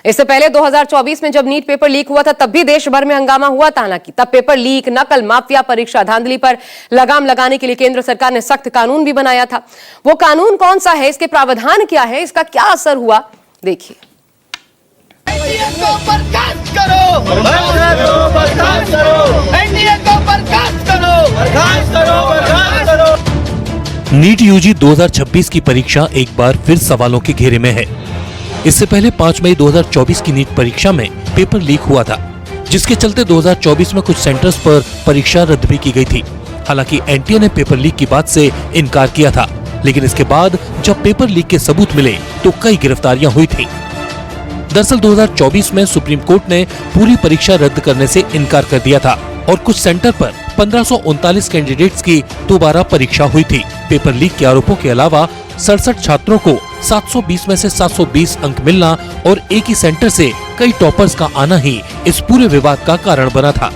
इससे पहले 2024 में जब नीट पेपर लीक हुआ था तब भी देश भर में हंगामा हुआ था। हालांकि तब पेपर लीक, नकल, माफिया, परीक्षा धांधली पर लगाम लगाने के लिए केंद्र सरकार ने सख्त कानून भी बनाया था। वो कानून कौन सा है, इसके प्रावधान क्या है, इसका क्या असर हुआ, देखिए। एनडीए को बर्खास्त करो, बर्खास्त करो, एनडीए को बर्खास्त करो, बर्खास्त करो, बर्खास्त करो। नीट यूजी 2026 की परीक्षा एक बार फिर सवालों के घेरे में है। इससे पहले 5 मई 2024 की नीट परीक्षा में पेपर लीक हुआ था, जिसके चलते 2024 में कुछ सेंटर्स पर परीक्षा रद्द भी की गई थी। हालांकि एनटीए ने पेपर लीक की बात से इनकार किया था, लेकिन इसके बाद जब पेपर लीक के सबूत मिले तो कई गिरफ्तारियां हुई थी। दरअसल 2024 में सुप्रीम कोर्ट ने पूरी परीक्षा रद्द करने से इनकार कर दिया था और कुछ सेंटर पर 1539 कैंडिडेट्स की दोबारा परीक्षा हुई थी। पेपर लीक के आरोपों के अलावा 67 छात्रों को 720 में से 720 अंक मिलना और एक ही सेंटर से कई टॉपर्स का आना ही इस पूरे विवाद का कारण बना था।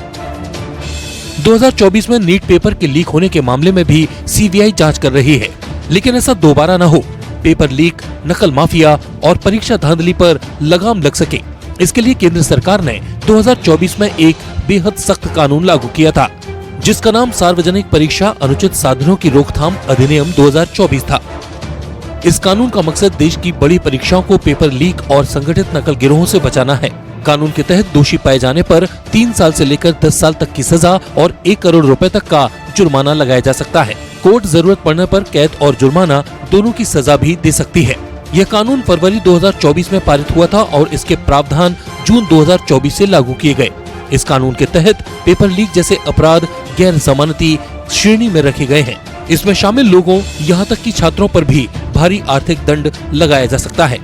2024 में नीट पेपर के लीक होने के मामले में भी सीबीआई जांच कर रही है, लेकिन ऐसा दोबारा न हो, पेपर लीक, नकल माफिया और परीक्षा धांधली पर लगाम लग सके, इसके लिए केंद्र सरकार ने 2024 में एक बेहद सख्त कानून लागू किया था, जिसका नाम सार्वजनिक परीक्षा अनुचित साधनों की रोकथाम अधिनियम 2024 था। इस कानून का मकसद देश की बड़ी परीक्षाओं को पेपर लीक और संगठित नकल गिरोहों से बचाना है। कानून के तहत दोषी पाए जाने पर 3 साल से लेकर 10 साल तक की सजा और 1 करोड़ रुपए तक का जुर्माना लगाया जा सकता है। कोर्ट जरूरत पड़ने पर कैद और जुर्माना दोनों की सजा भी दे सकती है। यह कानून फरवरी 2024 में पारित हुआ था और इसके प्रावधान जून 2024 से लागू किए गए। इस कानून के तहत पेपर लीक जैसे अपराध गैर जमानती श्रेणी में रखे गए हैं। इसमें शामिल लोगों, यहाँ तक कि छात्रों पर भी भारी आर्थिक दंड लगाया जा सकता है।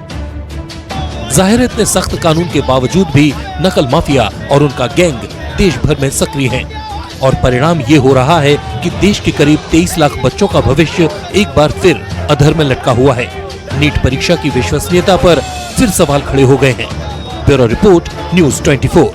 जाहिर है इतने सख्त कानून के बावजूद भी नकल माफिया और उनका गैंग देश भर में सक्रिय हैं और परिणाम ये हो रहा है कि देश के करीब 23 लाख बच्चों का भविष्य एक बार फिर अधर में लटका हुआ है। नीट परीक्षा की विश्वसनीयता पर फिर सवाल खड़े हो गए हैं। Bureau report, news 24।